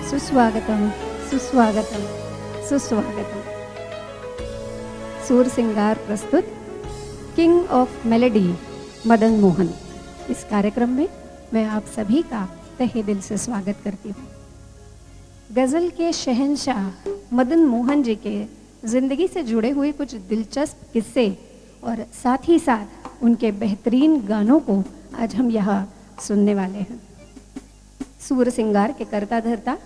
सुस्वागतम सुस्वागतम सुस्वागतम। सूर सिंगार प्रस्तुत king of melody Madan Mohan. इस कार्यक्रम में मैं आप सभी का तहे दिल से स्वागत करती हूँ। गज़ल के शहंशाह मदन मोहन जी के ज़िंदगी से जुड़े हुए कुछ दिलचस्प किस्से और साथ ही साथ उनके बेहतरीन गानों को आज हम यहाँ सुनने वाले हैं। सूर सिंगार के करता धरता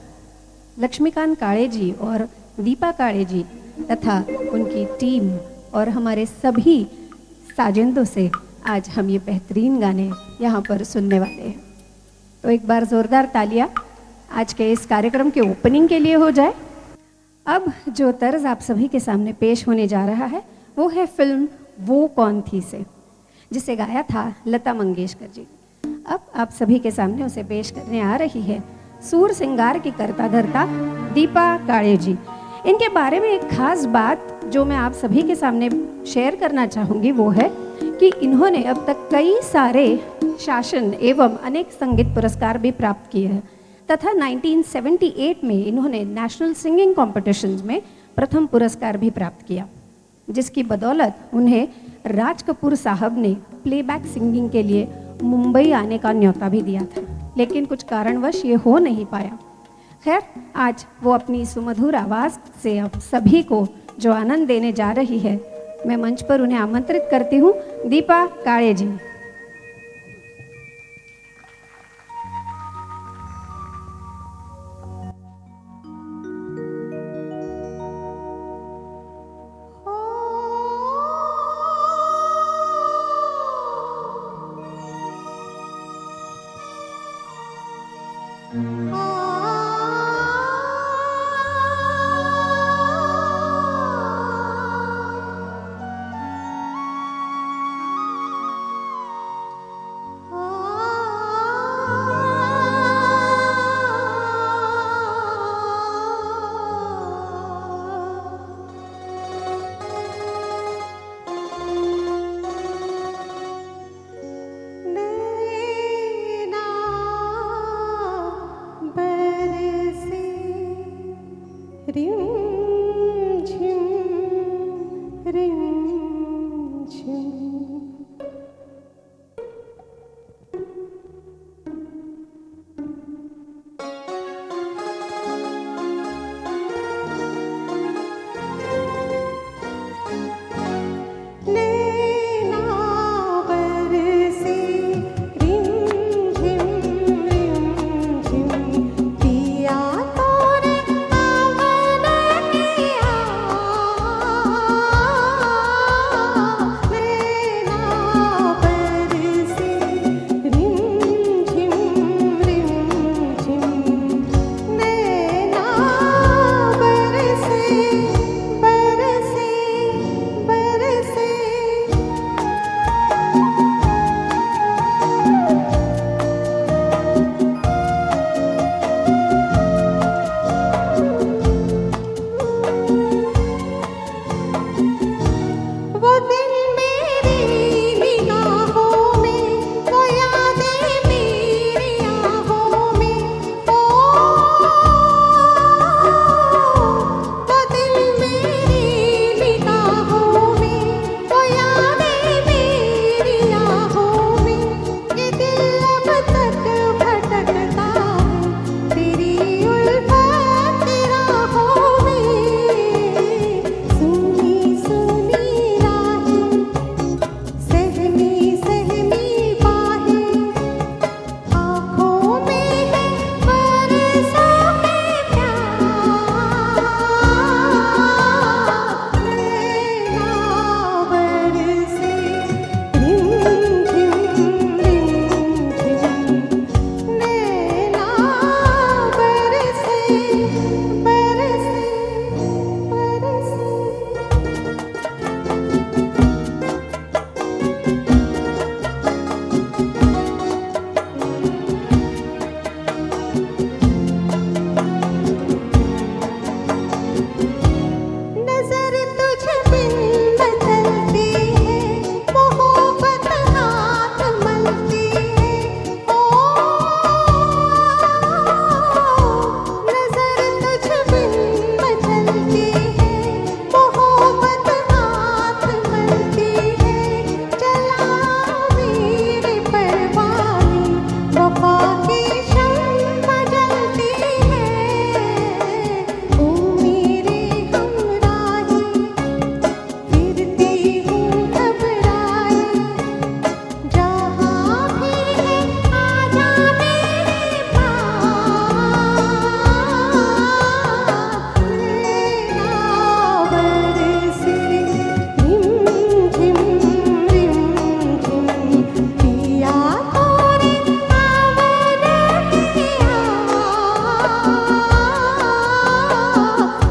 लक्ष्मीकांत काळे जी और दीपा काळे जी तथा उनकी टीम और हमारे सभी साजिंदों से आज हम ये बेहतरीन गाने यहाँ पर सुनने वाले हैं। तो एक बार ज़ोरदार तालियां आज के इस कार्यक्रम के ओपनिंग के लिए हो जाए। अब जो तर्ज आप सभी के सामने पेश होने जा रहा है वो है फिल्म वो कौन थी से, जिसे गाया था लता मंगेशकर जी। अब आप सभी के सामने उसे पेश करने आ रही है सूर सिंगार की करता धरता दीपा काळे जी। इनके बारे में एक खास बात जो मैं आप सभी के सामने शेयर करना चाहूँगी वो है कि इन्होंने अब तक कई सारे शासन एवं अनेक संगीत पुरस्कार भी प्राप्त किए हैं तथा 1978 में इन्होंने नेशनल सिंगिंग कॉम्पिटिशन्स में प्रथम पुरस्कार भी प्राप्त किया, जिसकी बदौलत उन्हें राज कपूर साहब ने प्लेबैक सिंगिंग के लिए मुंबई आने का न्योता भी दिया था, लेकिन कुछ कारणवश ये हो नहीं पाया। खैर, आज वो अपनी सुमधुर आवाज़ से आप सभी को जो आनंद देने जा रही है, मैं मंच पर उन्हें आमंत्रित करती हूँ। दीपा काळे जी। पिया तोरे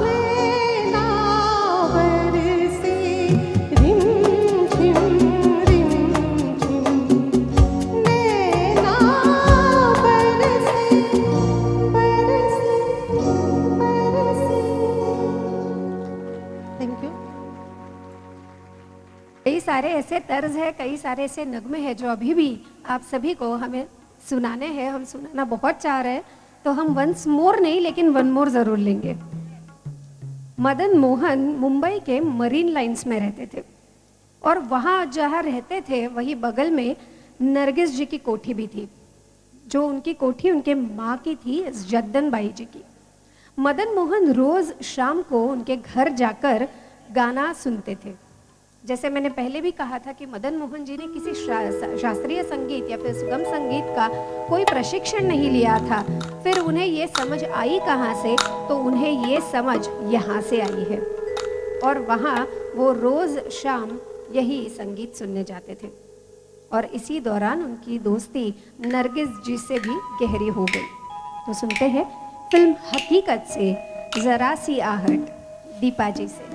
नैना बरसे रिम झिम नैना बरसे बरसे बरसे। Thank you. कई सारे ऐसे तर्ज है, कई सारे ऐसे नगमे हैं जो अभी भी आप सभी को हमें सुनाने हैं। हम सुनाना बहुत चाह रहे हैं, तो हम वंस मोर नहीं लेकिन वन मोर जरूर लेंगे। मदन मोहन मुंबई के मरीन लाइंस में रहते थे और वहाँ जहाँ रहते थे वही बगल में नरगिस जी की कोठी भी थी, जो उनकी कोठी उनके माँ की थी, जद्दन बाई जी की। मदन मोहन रोज शाम को उनके घर जाकर गाना सुनते थे। जैसे मैंने पहले भी कहा था कि मदन मोहन जी ने किसी शास्त्रीय संगीत या फिर सुगम संगीत का कोई प्रशिक्षण नहीं लिया था। फिर उन्हें ये समझ आई कहाँ से, तो उन्हें ये समझ यहाँ से आई है और वहाँ वो रोज़ शाम यही संगीत सुनने जाते थे और इसी दौरान उनकी दोस्ती नरगिस जी से भी गहरी हो गई। तो सुनते हैं फिल्म हकीकत से ज़रा सी आहट, दीपा जी से।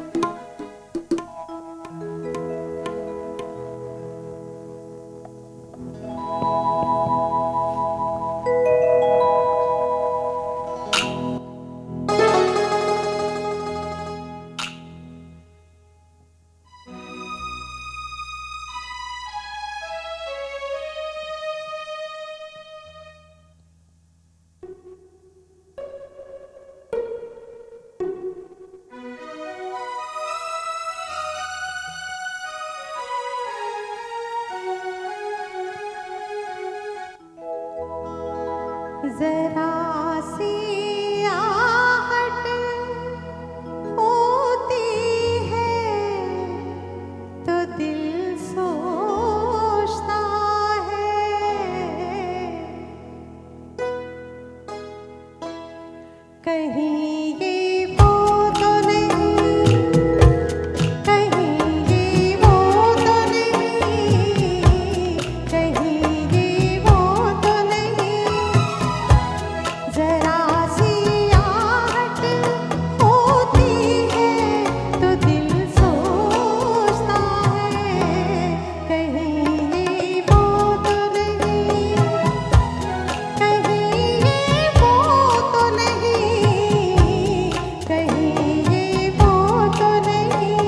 जरा सी आहट होती है तो दिल सोचता है, कहीं ये वो तो नहीं, कहीं ये वो तो नहीं, कहीं ये वो तो नहीं। जरा सी आहट होती है तो दिल सोचता है, कहीं ये वो तो नहीं, कहीं ये वो तो नहीं, कहीं ये वो तो नहीं।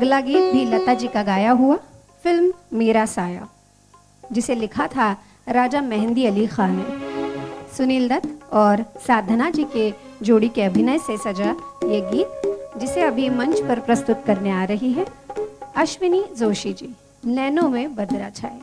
अगला गीत भी लता जी का गाया हुआ, फिल्म मेरा साया, जिसे लिखा था राजा मेहंदी अली खान ने। सुनील दत्त और साधना जी के जोड़ी के अभिनय से सजा ये गीत, जिसे अभी मंच पर प्रस्तुत करने आ रही है अश्विनी जोशी जी, नैनों में बदरा छाए।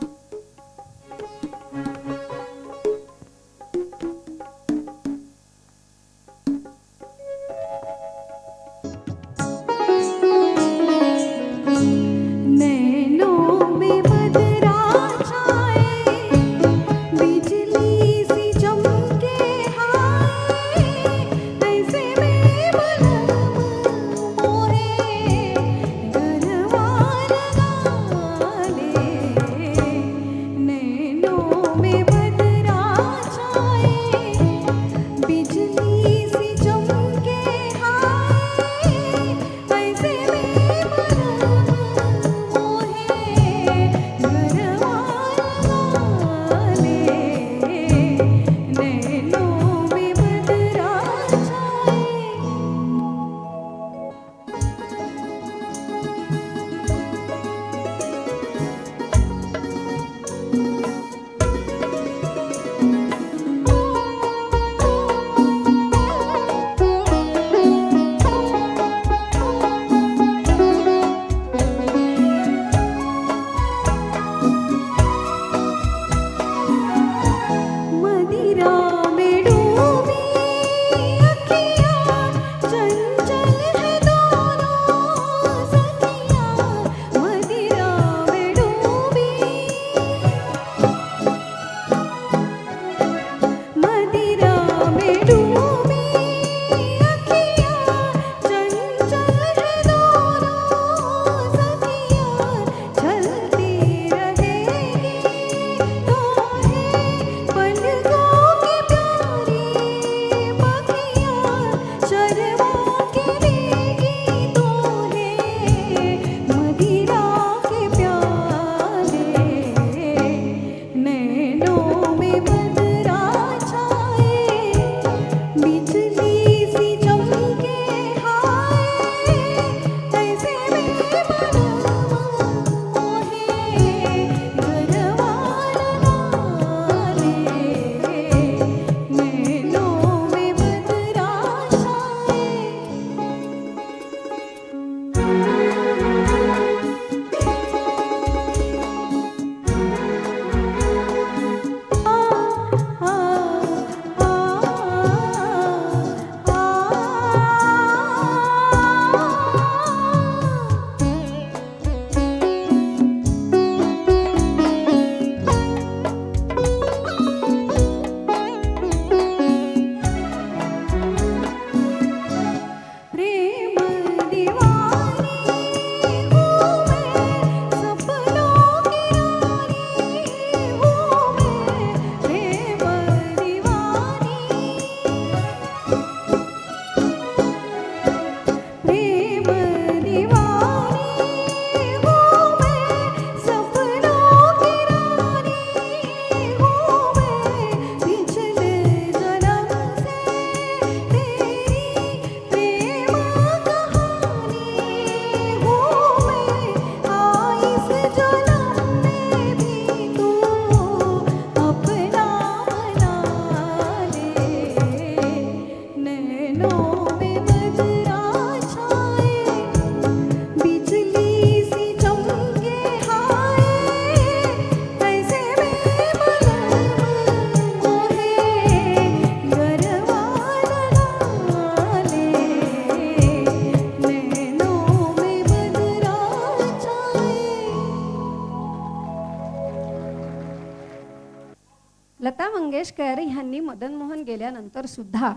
लता मंगेशकर यांनी मदन मोहन गेल्यानंतर सुद्धा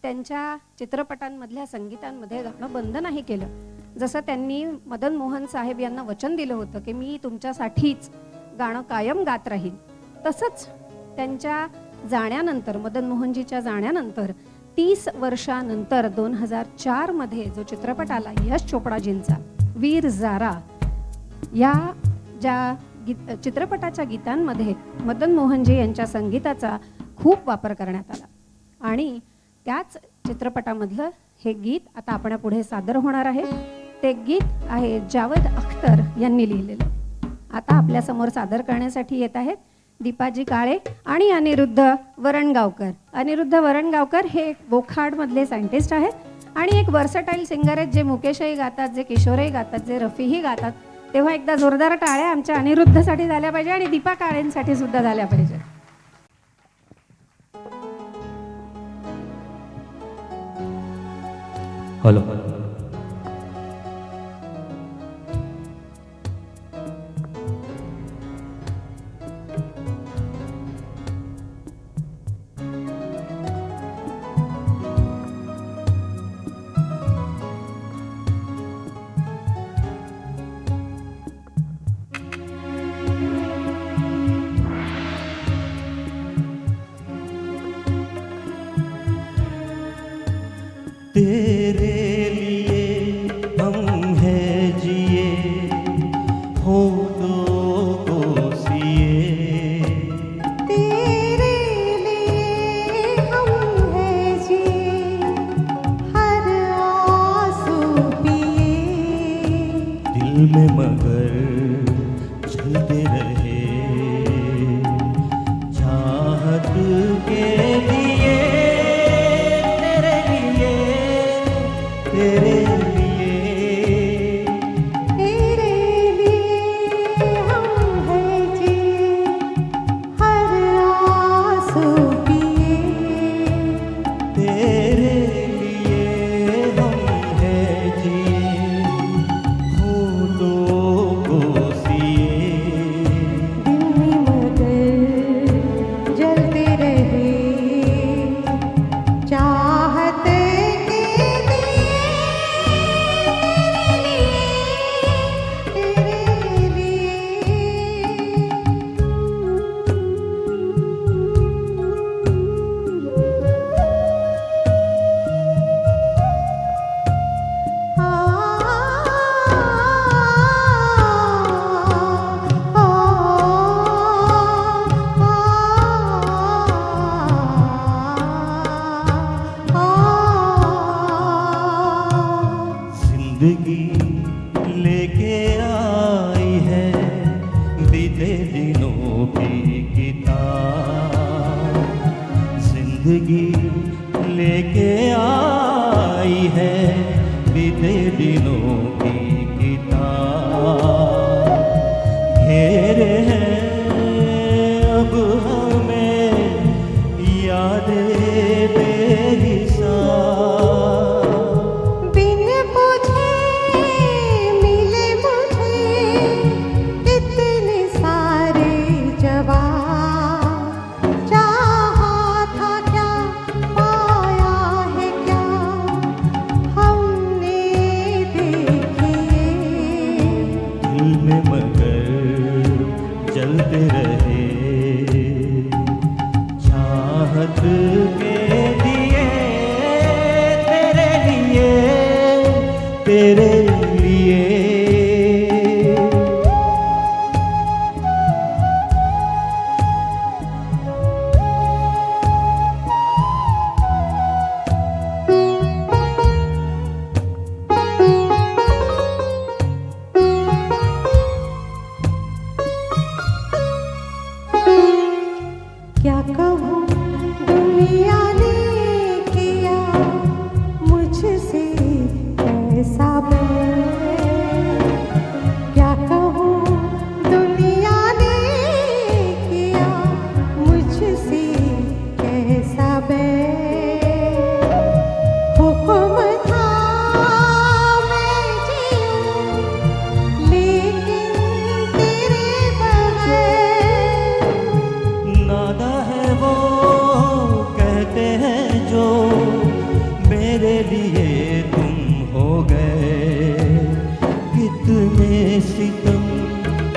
त्यांच्या चित्रपटांमधल्या संगीतांमध्ये गाणं बंद नाही केलं. जसं त्यांनी मदन मोहन साहेब यांना वचन दिलं होतं की मी तुमच्यासाठीच गाणं कायम गात राहील, तसंच त्यांच्या जाण्यानंतर, मदन मोहनजीच्या जाण्यानंतर 30 वर्षानंतर 2004 मध्ये जो चित्रपट आला यश चोपडाजींचा वीर जारा, या ज्या चित्रपटाच्या गीतांमध्ये मदन मोहनजी यांच्या संगीताचा खूप वापर करण्यात आला आणि त्याच चित्रपटामधलं हे गीत आता आपल्यापुढे सादर होणार आहे. ते गीत आहे जावेद अख्तर यांनी लिहिलेलं. आता आपल्यासमोर सादर करण्यासाठी येत आहेत दीपाजी काळे आणि अनिरुद्ध वरणगावकर. अनिरुद्ध वरणगावकर हे बोखाडमधले सायंटिस्ट आहेत आणि एक वर्सटाईल सिंगर आहेत, जे मुकेशही गातात, जे किशोरही गातात, जे रफीही गातात. तेव्हा एकदा जोरदार टाळ्या आमच्या अनिरुद्धसाठी झाल्या पाहिजे आणि दीपा काळेंसाठी सुद्धा झाल्या पाहिजे. हॅलो. तेरे लिए हम हैं जिए हो दो को सिए. तेरे लिए हम हैं जिए हर आंसू पिए. दिल में मगर चलते रहे चाहत के लिए. तेरे लिए तेरे लिए हम हैं जिए हर आंसू पिए. तेरे लिए हम हैं जिए होठों को सिए. दिल में मगर जलते रहे चाहत जिंदगी लेके आई है बीते दिनों की किताब. जिंदगी लेके आई है बीते दिनों की किताब. घेरे हैं अब हमें यादें बेहिसाब. में मगर चलते रहे चाहत के लिए. तेरे लिए तेरे लिए. क्या कहूँ दुनिया ने किया मुझसे कैसा बैर. क्या कहूँ दुनिया ने किया मुझसे कैसा बैर. हुक्म था मैं जीऊँ लेकिन तेरे बगैर. नादा है वो कहते हैं जो मेरे लिए तुम हो गए. कितने सितम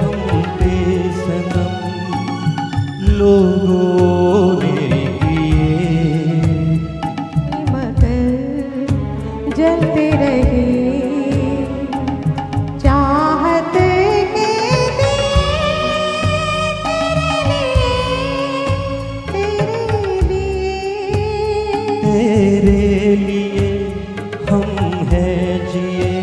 हम पे सनम लोगों ने किए. मगर जलते रहे चाहत के तेरे लिए हम हैं जिए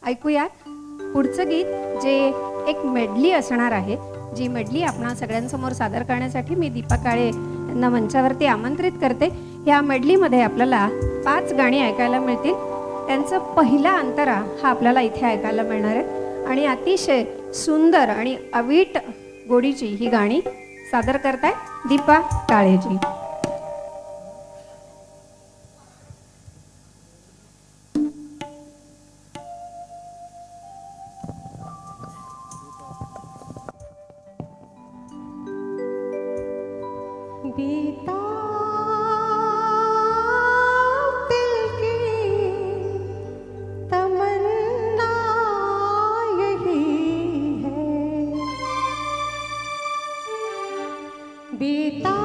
ऐकूया पुढचं गीत जे एक मेडली असणार आहे, जी मेडली आपणा सगळ्यांसमोर सादर करण्यासाठी मी दीपा काळे यांना मंचावरती आमंत्रित करते. या मेडलीमध्ये आपल्याला 5 गाणी ऐकायला मिळतील. त्यांचं पहिला अंतरा हा आपल्याला इथे ऐकायला मिळणार आहे आणि अतिशय सुंदर आणि अवीट गोडीची ही गाणी सादर करताय दीपा काळेजी. बीता दिल की तमन्ना यही है, बीता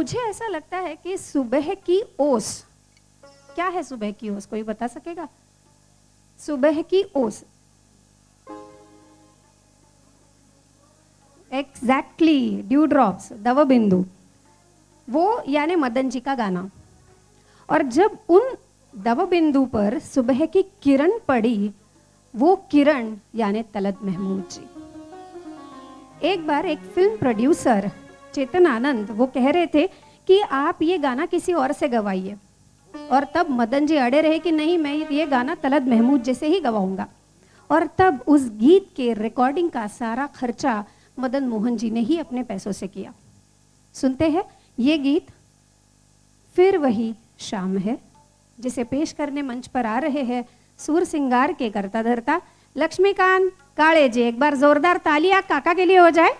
मुझे ऐसा लगता है कि सुबह की ओस, क्या है सुबह की ओस, कोई बता सकेगा? सुबह की ओस, एग्जैक्टली, ड्यू ड्रॉप्स, दव बिंदु, वो यानी मदन जी का गाना। और जब उन दव बिंदु पर सुबह की किरण पड़ी, वो किरण यानी तलत महमूद जी। एक बार एक फिल्म प्रोड्यूसर चेतन आनंद वो कह रहे थे कि आप ये गाना किसी और से गवाइए, और तब मदन जी अड़े रहे कि नहीं, मैं ये गाना तलत महमूद जैसे ही गवाऊंगा। और तब उस गीत के रिकॉर्डिंग का सारा खर्चा मदन मोहन जी ने ही अपने पैसों से किया। सुनते हैं ये गीत, फिर वही शाम है, जिसे पेश करने मंच पर आ रहे हैं सूर सिंगार के करता धरता लक्ष्मीकांत काळे जी। एक बार जोरदार तालियां काका के लिए हो जाए।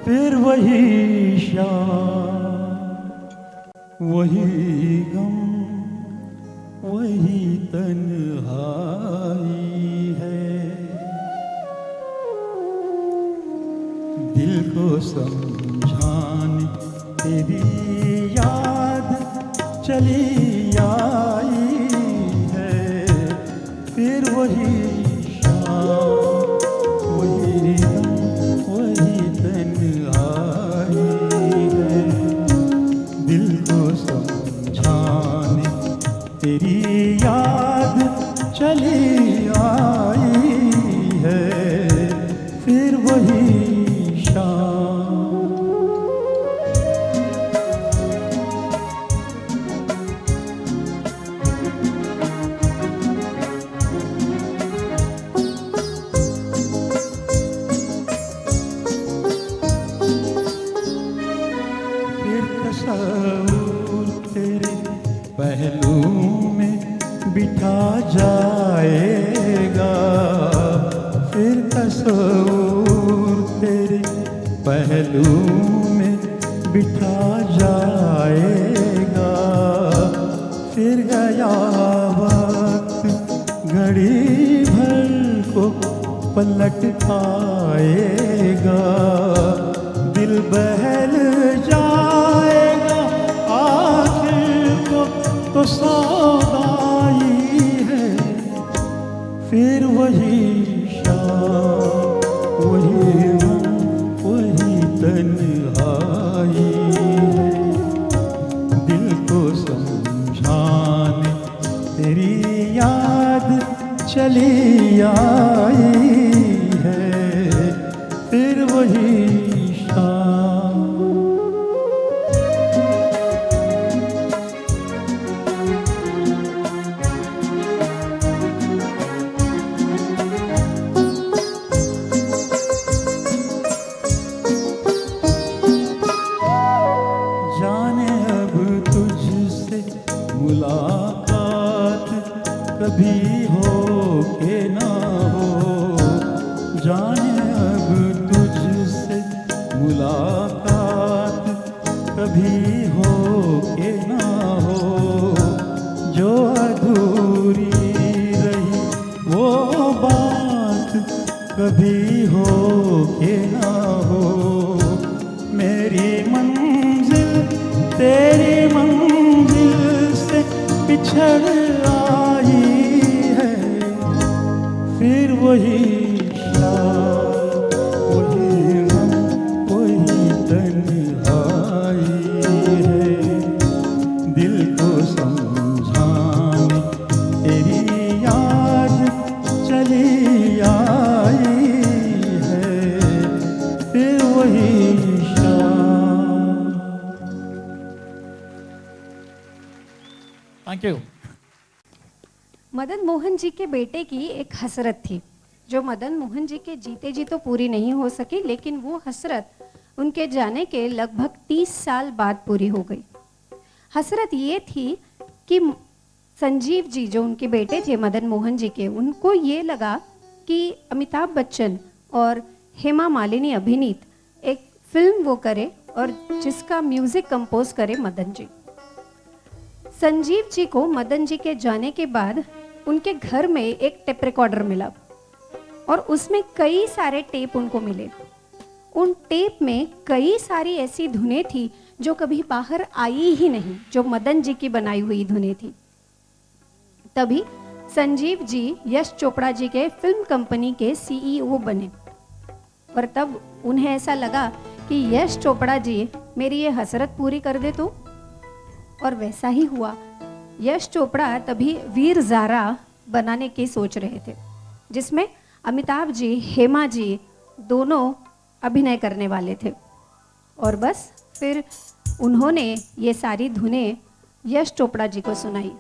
फिर वही शाम, वही गम, वही तन्हाई है। दिल को समझाने तेरी याद चली आई है। फिर वही शाम, वही गम, वही तन्हाई है। दिल को समझाने तेरी याद चली आई है। फिर वही शाम। तस्वूर तेरे पहलू में बिठा जाएगा। फिर तस्वूर तेरे पहलू में बिठा जाएगा। फिर गया वक्त घड़ी भर को पलट आएगा। दिल बहल जाएगा आखिर को तो सौदाई है। फिर वही शाम, वही गम, वही तन्हाई है। दिल को समझाने तेरी याद चली आई है। फिर वही शाम। जाने अब तुझसे मुलाकात कभी हो के ना हो। जाने अब तुझसे मुलाकात कभी हो के ना हो। जो अधूरी रही वो बात कभी हो के ना हो। मेरी मंजिल तेरी मंजिल से पिछड़ आई है। फिर वही शाम, वही गम, वही तन्हाई है। दिल को समझाने तेरी याद चली आई है। फिर वही शाम। Thank you. मदन मोहन जी के बेटे की एक हसरत थी, जो मदन मोहन जी के जीते जी तो पूरी नहीं हो सकी, लेकिन वो हसरत उनके जाने के लगभग 30 साल बाद पूरी हो गई। हसरत ये थी कि संजीव जी जो उनके बेटे थे मदन मोहन जी के, उनको ये लगा कि अमिताभ बच्चन और हेमा मालिनी अभिनीत एक फिल्म वो करे और जिसका म्यूजिक कंपोज करे मदन जी। संजीव जी को मदन जी के जाने के बाद उनके घर में एक टेप रिकॉर्डर मिला और उसमें कई सारे टेप उनको मिले। उन टेप में कई सारी ऐसी धुनें थी जो कभी बाहर आई ही नहीं, जो मदन जी की बनाई हुई धुनें थी। तभी संजीव जी यश चोपड़ा जी के फिल्म कंपनी के सीईओ बने और तब उन्हें ऐसा लगा कि यश चोपड़ा जी मेरी ये हसरत पूरी कर दे तो, और वैसा ही हुआ। यश चोपड़ा तभी वीर ज़ारा बनाने की सोच रहे थे, जिसमें अमिताभ जी, हेमा जी दोनों अभिनय करने वाले थे। और बस फिर उन्होंने ये सारी धुनें यश चोपड़ा जी को सुनाई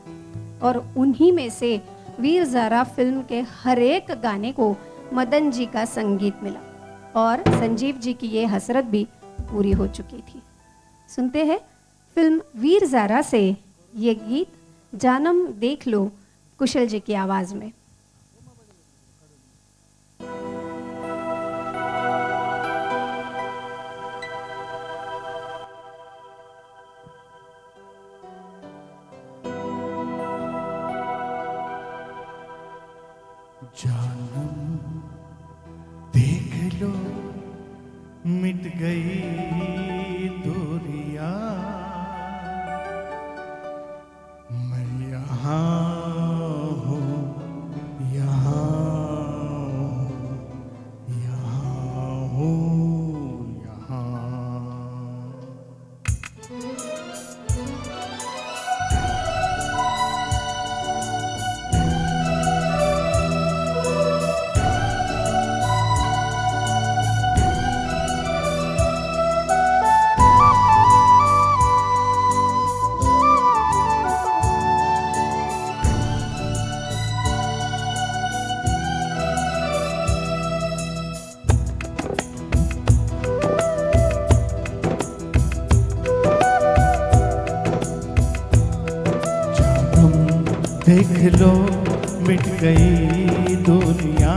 और उन्हीं में से वीर ज़ारा फिल्म के हर एक गाने को मदन जी का संगीत मिला और संजीव जी की ये हसरत भी पूरी हो चुकी थी। सुनते हैं फिल्म वीर ज़ारा से ये गीत जानम देख लो, कुशल जी की आवाज़ में। जानम देख लो मिट गई दूरियां, मैं यहाँ हूँ, यहाँ हूँ, यहाँ। देख लो मिट गई दुनिया,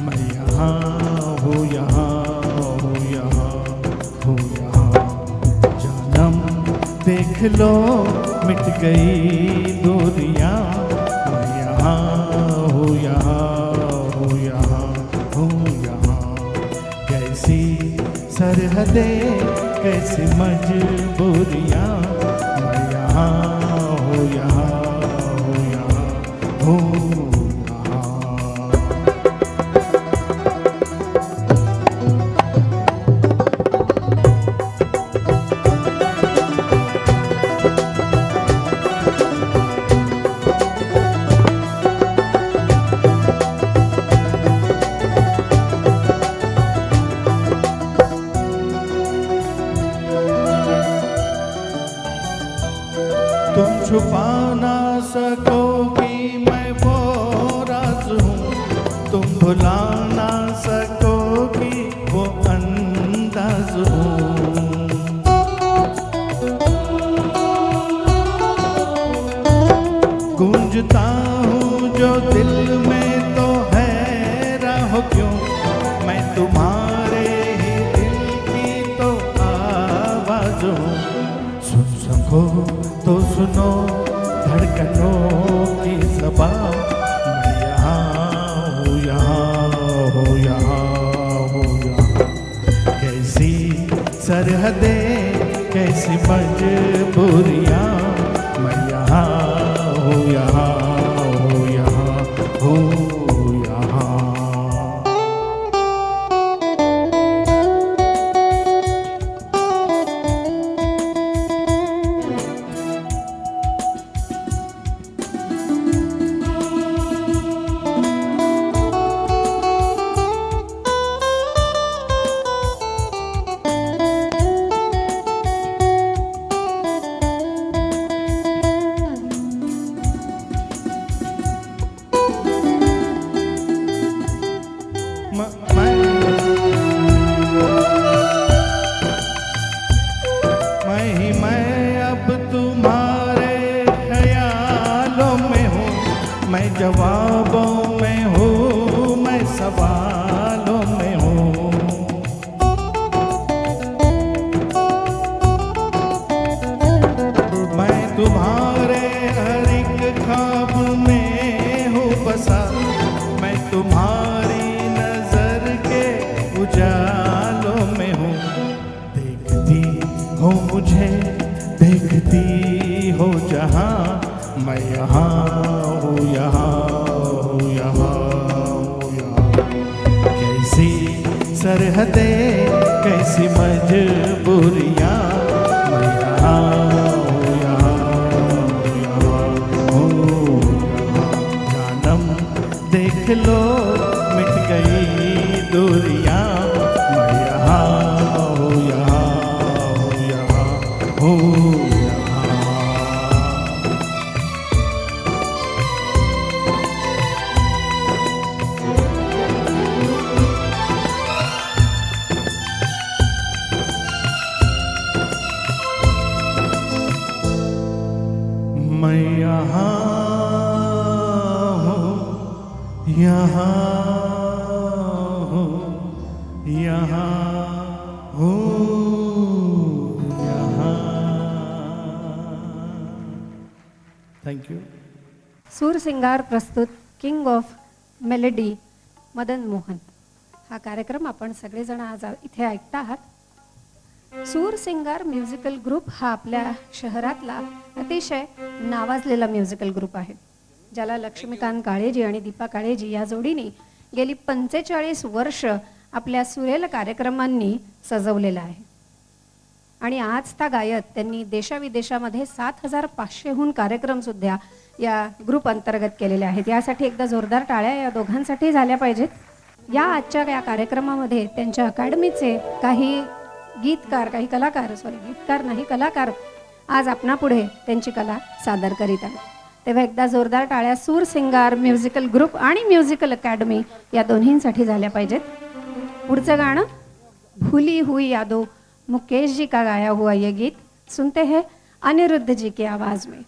मैं यहाँ हूँ, यहाँ हूँ, यहाँ हूँ, यहाँ। जानम देख लो मिट गई दुनिया, मैं यहाँ हूँ, यहाँ हूँ, यहाँ हूँ, यहाँ। कैसी सरहदें, कैसी मजबूरियाँ, मैं यहाँ हूँ, यहाँ तुम छुपा ना सकोगी मैं वो राज हूँ, तुम भुला ना सकोगी वो अंदाज हूँ। गूंजता हूँ जो दिल में तो है राह क्यों, मैं तुम्हारे ही दिल की तो आवाज हूँ। सुन सको तो सुनो धड़कनों की ज़बान, मैं यहाँ हूँ, यहाँ हूँ, यहाँ हूँ, यहाँ। कैसी सरहदें, कैसी मजबूरियाँ, मैं यहाँ हूँ, यहाँ हूँ, यहाँ हूँ, यहाँ। मैं अब तुम्हारे ख्यालों में हूँ, मैं जवाबों में हूँ, मैं सवालों में हूँ। हो मुझे देखती हो जहाँ मैं यहाँ हूँ यहाँ हूँ यहाँ हूँ यहाँ। कैसी सरहदें कैसी मजबूरियाँ मैं यहाँ हूँ यहाँ हूँ यहाँ हूँ यहाँ। जानम देख लो मिट गई दूरियाँ मैं यहाँ हूँ यहाँ हूँ यहाँ हूँ यहाँ। मैं यहाँ हूँ यहाँ हूँ यहाँ हूँ यहाँ। Thank you. सूर सिंगार प्रस्तुत king of melody Madan Mohan हा कार्यक्रम आपण सगळेजण आज इथे ऐकता आहात। सूर सिंगार म्युझिकल ग्रुप हा आपल्या शहरातला अतिशय नावाजलेला म्युझिकल ग्रुप आहे, ज्याला लक्ष्मीकांत काळेजी आणि दीपा काळेजी या जोडीने गेली 45 वर्ष आपल्या सुरेल कार्यक्रमांनी सजवलेला आहे। आणि आज त्या गायक त्यांनी देशाविदेशामध्ये 7500हून कार्यक्रम सुद्धा या ग्रुप अंतर्गत केलेले आहेत। यासाठी एकदा जोरदार टाळ्या या दोघांसाठी झाल्या पाहिजेत। या आजच्या या कार्यक्रमामध्ये त्यांच्या अकॅडमीचे काही गीतकार नाही कलाकार आज आपणापुढे त्यांची कला सादर करीत आहेत। तेव्हा एकदा जोरदार टाळ्या सूर सिंगार म्युझिकल ग्रुप आणि म्युझिकल अकॅडमी या दोन्हींसाठी झाल्या पाहिजेत। पुढचं गाणं भूली हुई यादों, मुकेश जी का गाया हुआ ये गीत सुनते हैं अनिरुद्ध जी की आवाज में।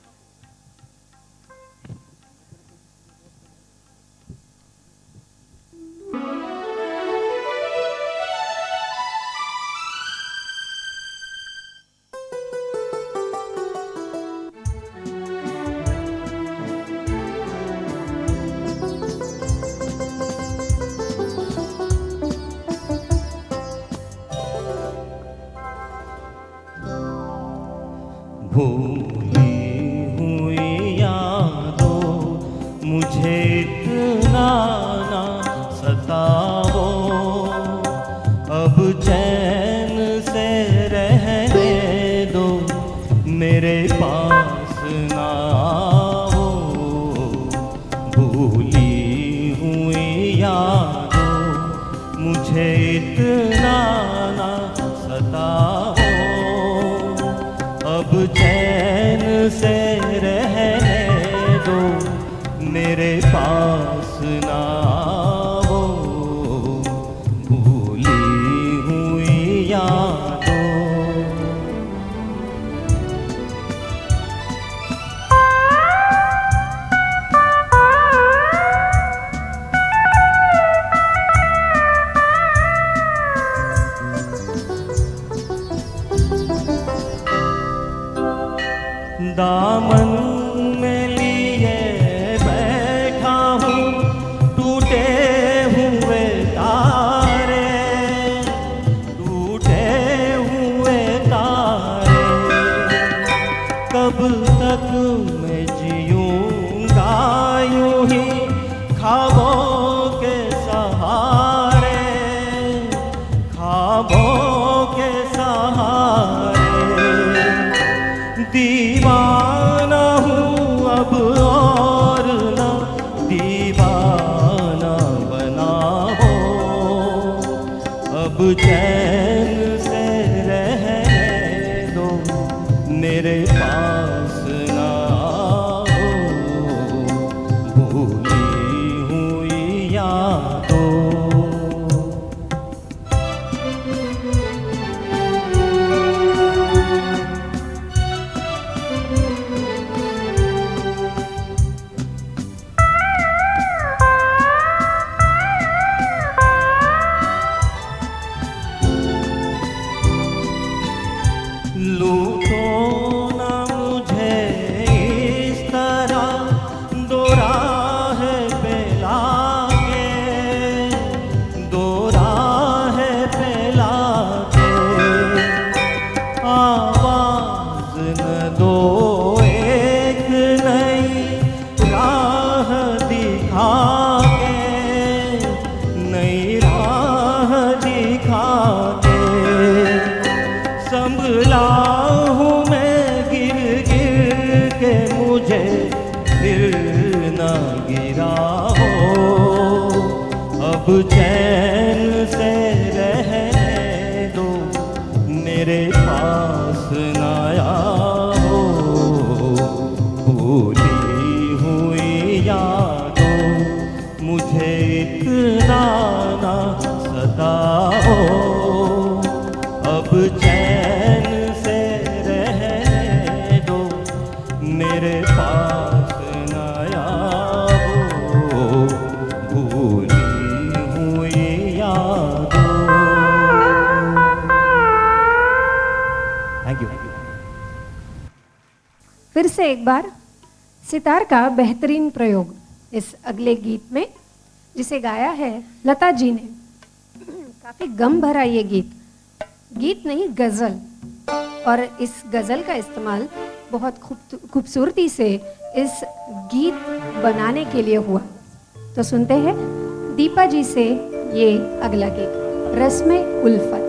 भूली हुई यादों मुझे इतना ना सताओ, अब चैन से रहने दो मेरे पास ना आओ। भूली हुई यादों मुझे इतना ना सताओ, अब चैन से रहने दो मेरे पास ना आओ। भूली हुई यादों। दामन में लिए बैठा हूँ टूटे हुए तारे, टूटे हुए तारे। कब तक मैं जीऊँगा यूं ही ख्वाबों के सहारे, ख्वाबों के सहारे। दीवाना हूँ अब और ना दीवाना बनाओ, अब चैन से रहने दो मेरे पास ना आओ। भूली हुई यादों। लूटो ना मुझे इस तरह दो राह पे लाके, दो राह पे लाके। न दो एक नई राह दिखा के, नई राह दिखा के। संभला हूँ मैं गिर गिर के, मुझे फिर न गिरा हो। अब चैन से रहने दो, मेरे पास न आओ। भूली हुई यादों, मुझे इतना ना सताओ। अब चैन से रहने दो, मेरे पास न आओ। भूली हुई यादों। Thank you. फिर से एक बार सितार का बेहतरीन प्रयोग इस अगले गीत में, जिसे गाया है लता जी ने। काफी गम भरा ये गीत, गीत नहीं गजल, और इस गजल का इस्तेमाल बहुत खूबसूरती से इस गीत बनाने के लिए हुआ। तो सुनते हैं दीपा जी से ये अगला गीत, रस्म उल्फत।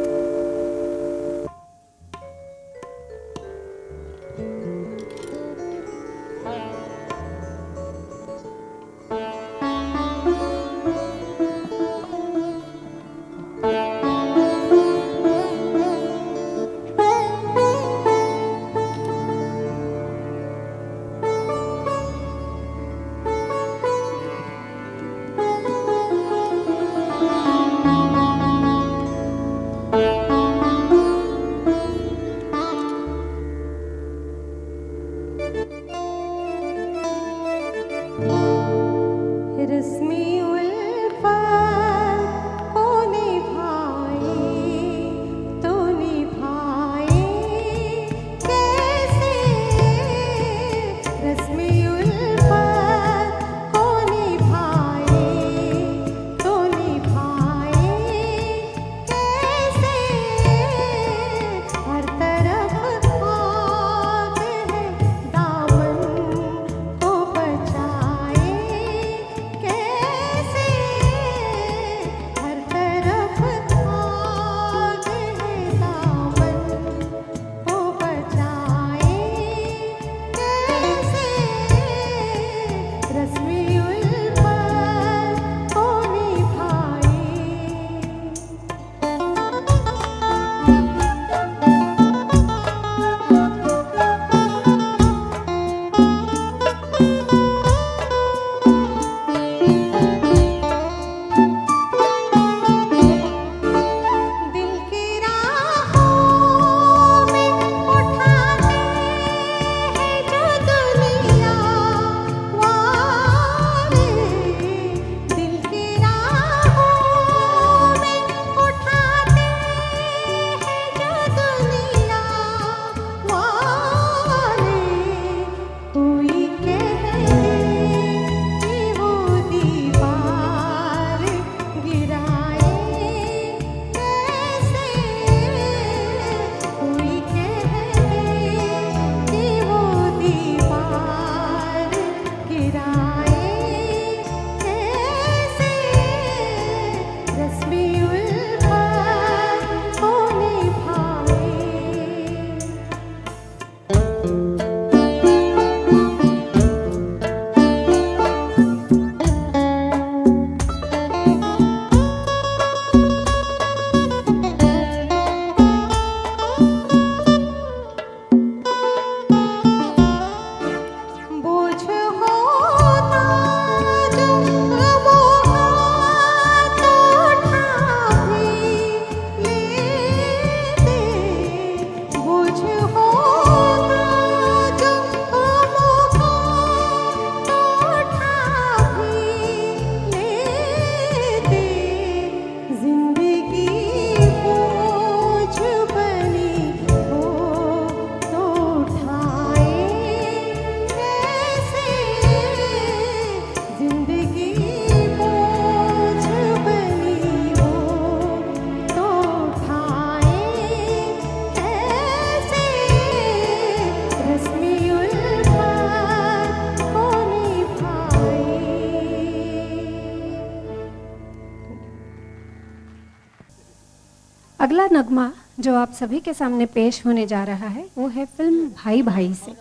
नगमा जो आप सभी के सामने पेश होने जा रहा है वो है फिल्म भाई भाई से,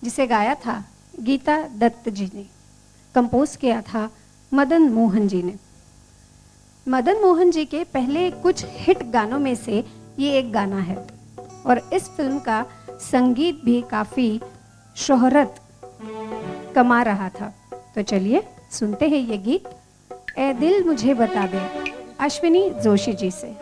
जिसे गाया था गीता दत्त जी ने, कंपोज किया था मदन मोहन जी ने। मदन मोहन जी के पहले कुछ हिट गानों में से ये एक गाना है और इस फिल्म का संगीत भी काफ़ी शोहरत कमा रहा था। तो चलिए सुनते हैं ये गीत ए दिल मुझे बता दे, अश्विनी जोशी जी से।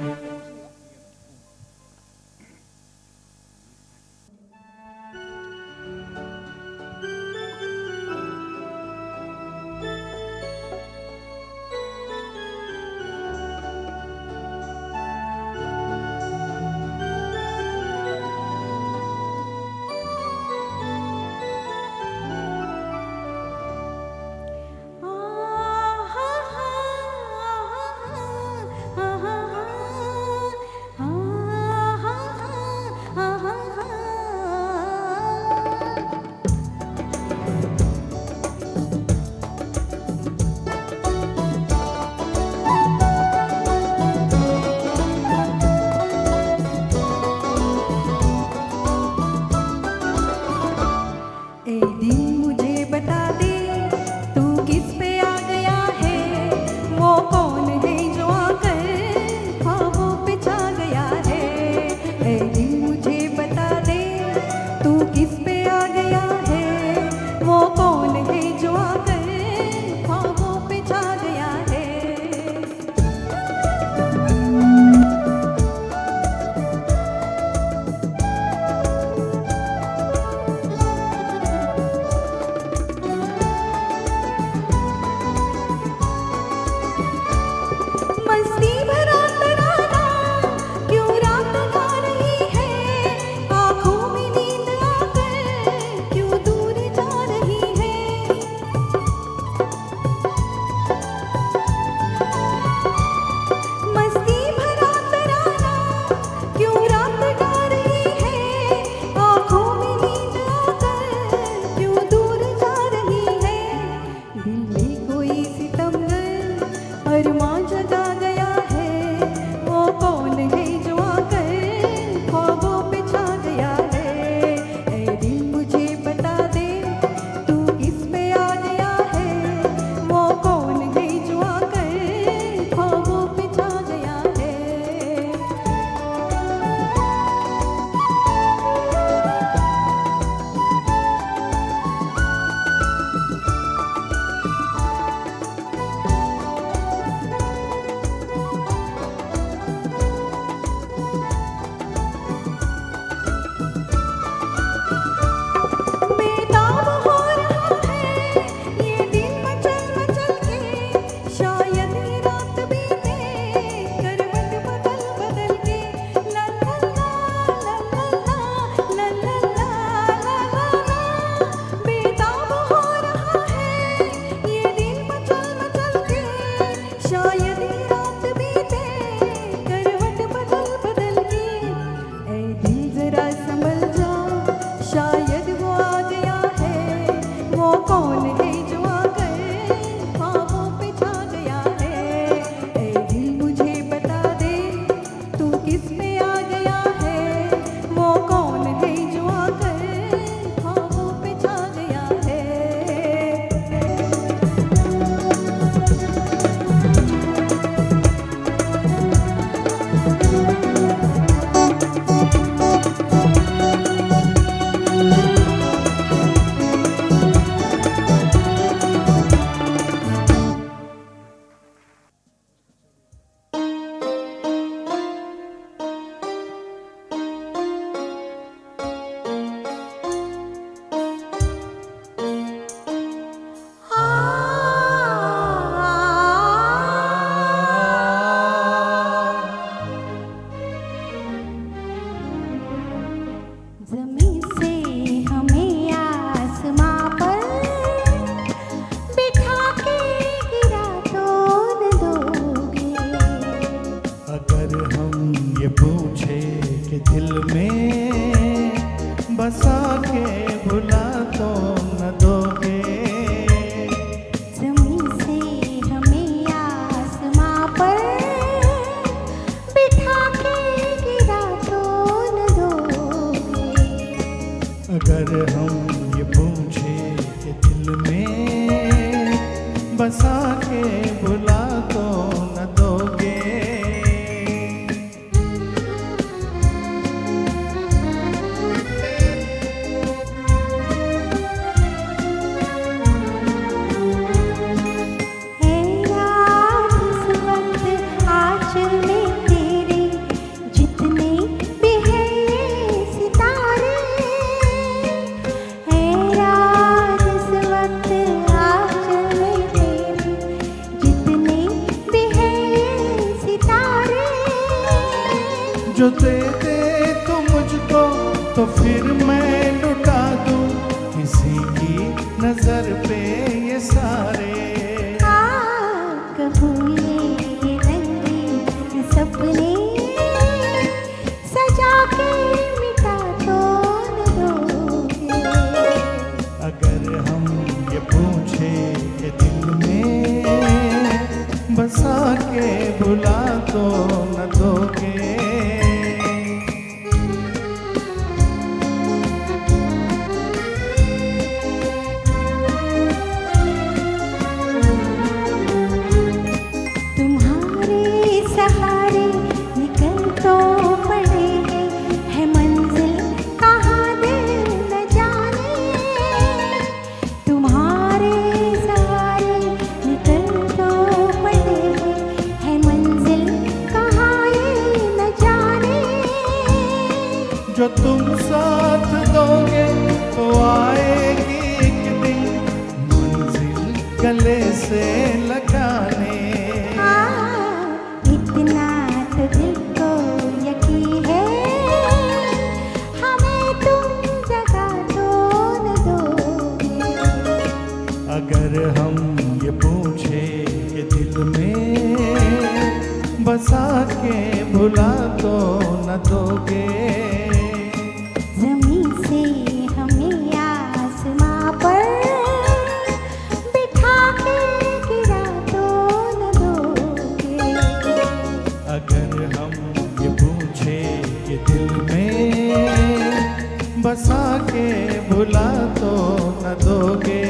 बिठा के अगर हम ये पूछे कि दिल में बसा के भुला तो न दोगे, जो दे दे तू मुझको तो फिर मैं लुटा दूं किसी की नजर पे ये सारे। कबूले ये रंगीन सपने सजा के मिटा तो न दोगे। अगर हम ये पूछे कि दिल में बसा के भुला तो न दोगे, जो तुम साथ दोगे तो आएगी एक दिन मंजिल गले से लगाने। इतना तो दिल को यकीन है हमें तुम जगा तो न दोगे। अगर हम ये पूछे कि दिल में बसा के भुला तो न दोगे, बसा के भुला तो न दोगे।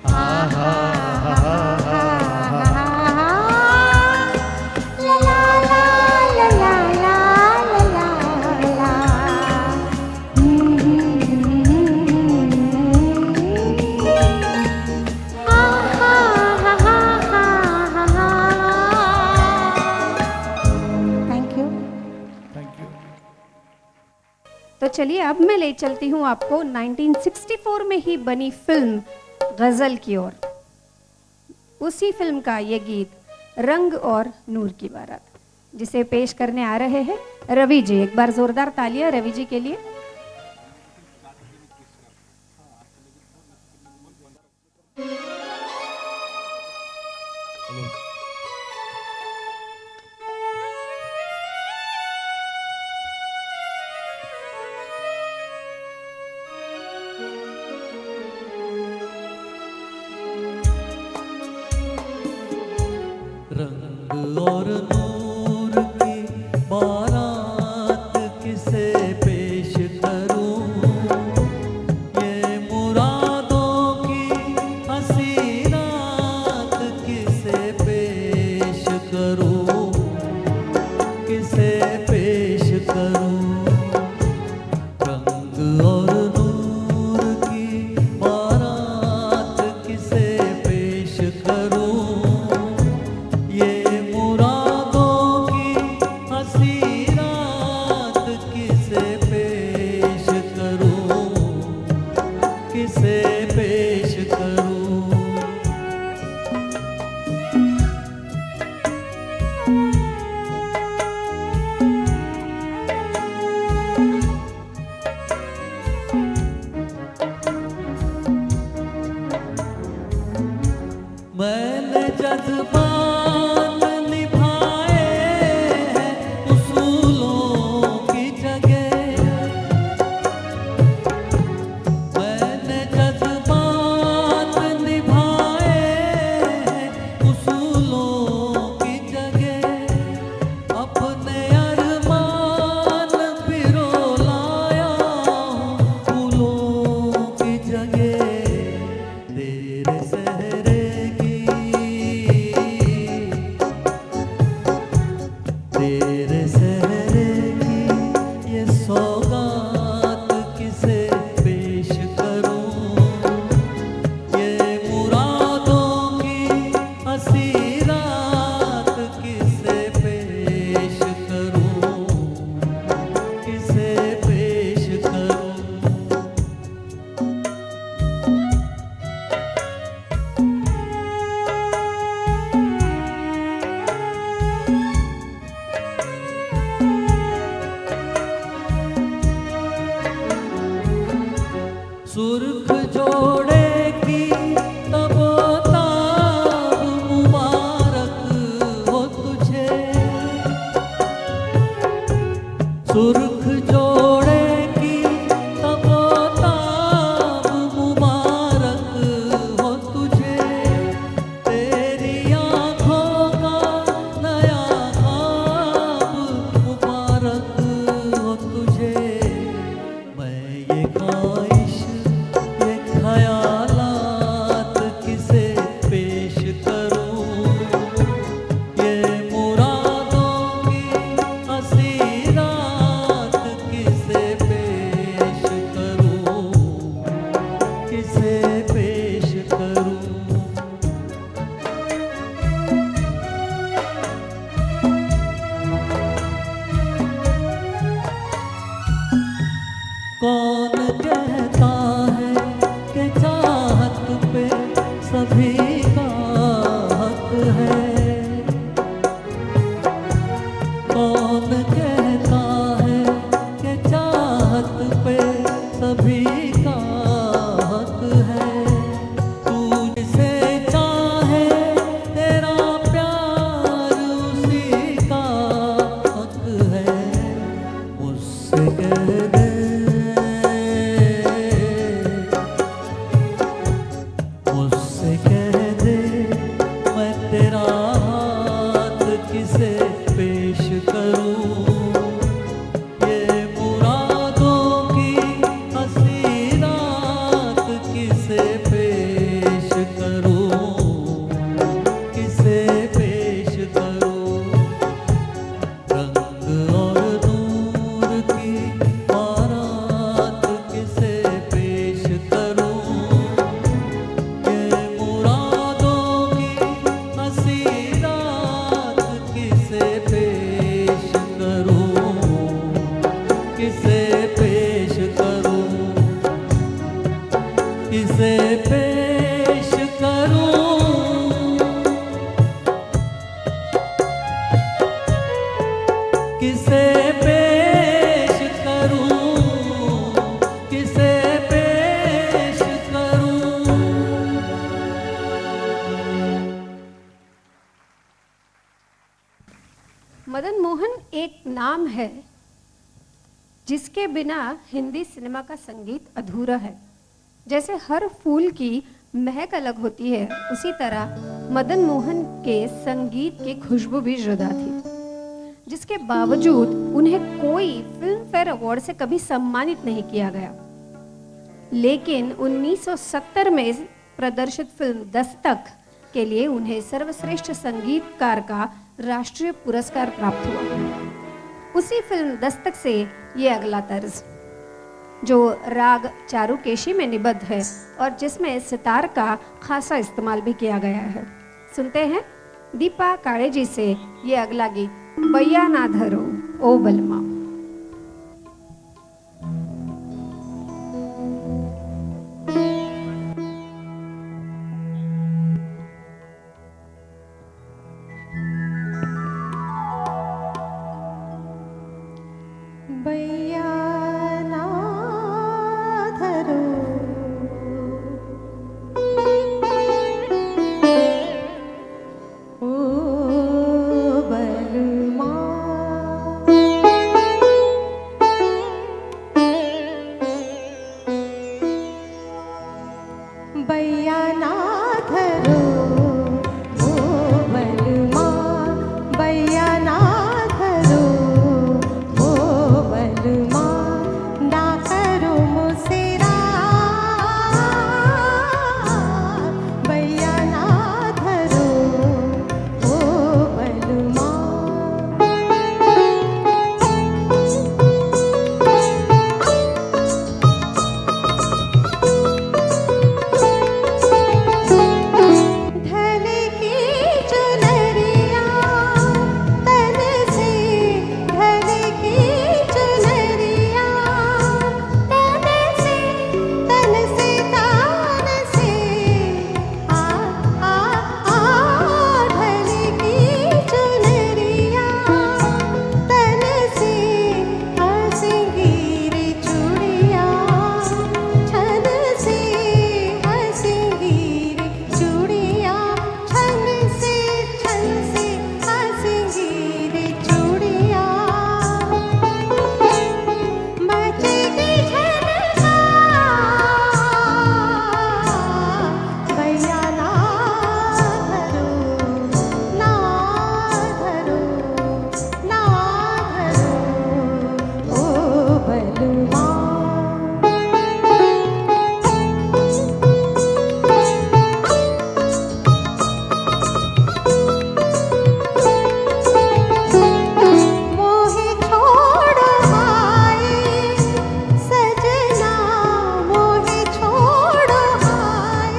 आहा ला ला ला ला ला ला ला। Thank you. Thank you. तो चलिए अब मैं ले चलती हूँ आपको 1964 में ही बनी फिल्म गजल की ओर। उसी फिल्म का ये गीत रंग और नूर की बारात, जिसे पेश करने आ रहे हैं रवि जी। एक बार जोरदार तालियां रवि जी के लिए। रंग और नूर की बारात किसे पेश करूं, ये मुरादों की हंसी रात किसे पेश करूं, किसे पेश करूं। रंग और नूर की बारात किसे पेश करूं, ये मुरादों सुर्ख जोड़े की तबोताब मुबारक हो तुझे, सुर्ख जोड़े की तबोताब मुबारक हो तुझे, तेरी आँखों का नया ख्वाब मुबारक हो तुझे। मैं ये ख्वाहिश ये ख्यालात किसे पेश करूं, ये मुरादों की हसीरात किसे पेश करूं, किसे पेश करूं। कौन कहता है कि चाहत पे सभी का हक है, कौन कहता है कि चाहत पे सभी का हक है। तू जिसे चाहे तेरा प्यार उसी का हक है। मुझसे कह दे, मुझसे कह दे मैं तेरा हाथ किसे पेश करूं, ये मुरादों की हसीरात किसे पेश करूं, किसे पेश करूं। रंग और नूर की बारात किसे पेश करूं, ये मुरादों की हसीरात किसे पेश करूं, किसे पेश करूं, किसे पेश करूं, किसे पेश करूं, किसे पेश करूं। मदन मोहन एक नाम है जिसके बिना हिंदी सिनेमा का संगीत अधूरा है। जैसे हर फूल की महक अलग होती है, उसी तरह मदन मोहन के संगीत की खुशबू भी जुदा थी, जिसके बावजूद उन्हें कोई फिल्म फेयर अवार्ड से कभी सम्मानित नहीं किया गया। लेकिन 1970 में प्रदर्शित फिल्म दस्तक के लिए उन्हें सर्वश्रेष्ठ संगीतकार का राष्ट्रीय पुरस्कार प्राप्त हुआ। उसी फिल्म दस्तक से ये अगला तर्ज, जो राग चारुकेशी में निबद्ध है और जिसमें सितार का खासा इस्तेमाल भी किया गया है। सुनते हैं दीपा काळे जी से ये अगला गीत, बैया ना धरो ओ बलमा। बैया ना धरो ओ बलमा, बलवान। मोहे छोड़ो हाय सजना, मोहे छोड़ो हाय,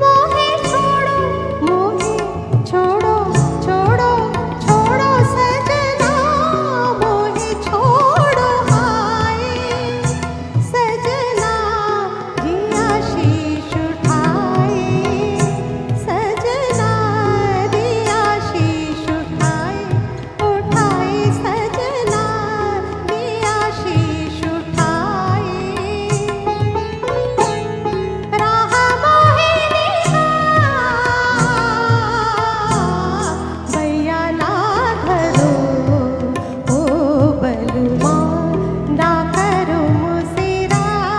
मोहे छोड़ो, मोहे छोड़ो, छोड़ो, छोड़ो सजना, मोहे छोड़ो हाय सजना, दिया शीश उठाए सजना, दिया शीश उठाए, उठाए सजना, दिया शीश उठाए। राह मोहे निहार, भैया ना धरो ओ बलवान, ना करो मुझसे रार,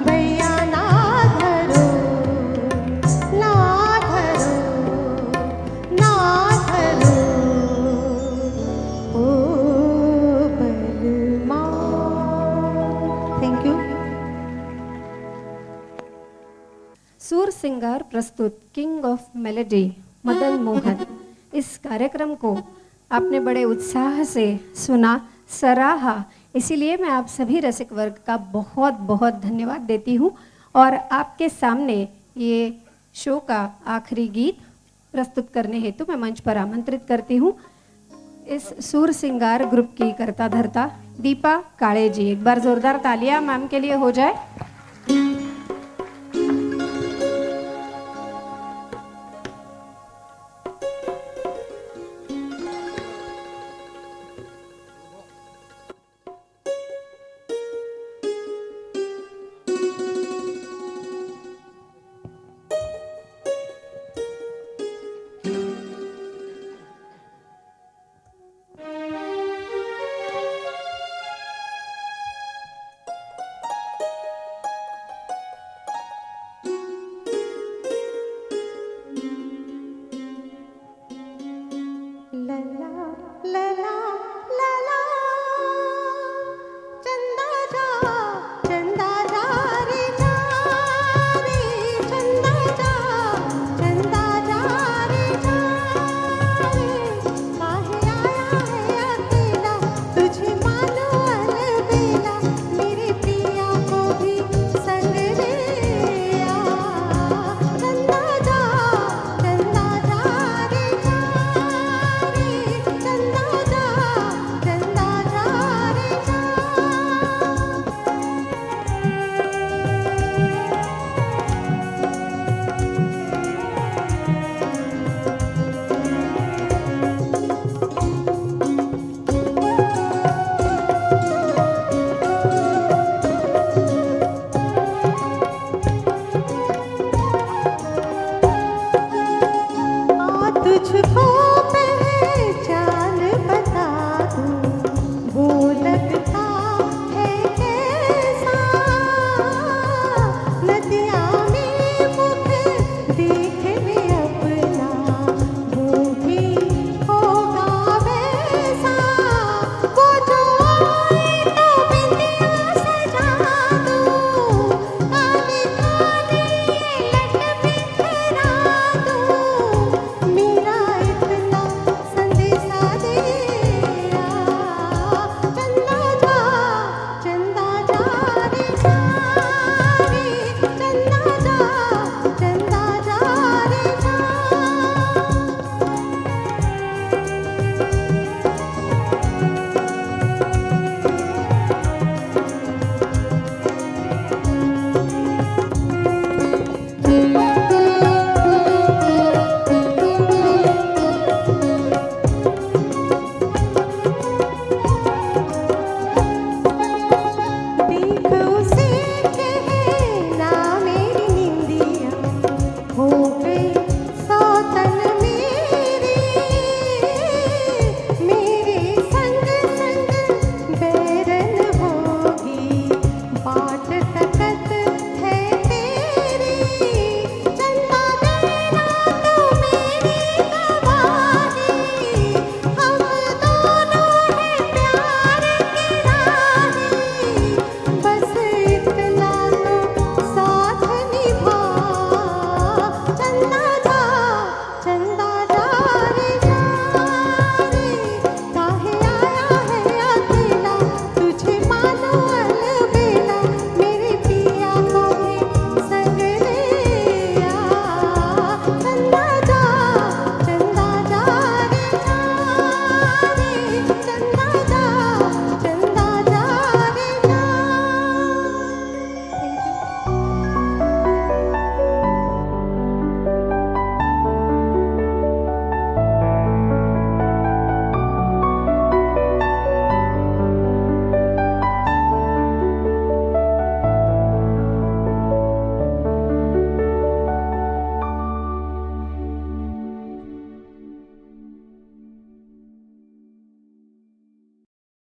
भैया ना धरो, ना धरो, ना धरो ओ बलवान। Thank you. सूर सिंगार प्रस्तुत king of melody Madan Mohan, इस कार्यक्रम को आपने बड़े उत्साह से सुना, सराहा, इसीलिए मैं आप सभी रसिक वर्ग का बहुत बहुत धन्यवाद देती हूँ और आपके सामने ये शो का आखिरी गीत प्रस्तुत करने हेतु मैं मंच पर आमंत्रित करती हूँ इस सूर सिंगार ग्रुप की कर्ता धर्ता दीपा काळे जी। एक बार जोरदार तालियां मैम के लिए हो जाए।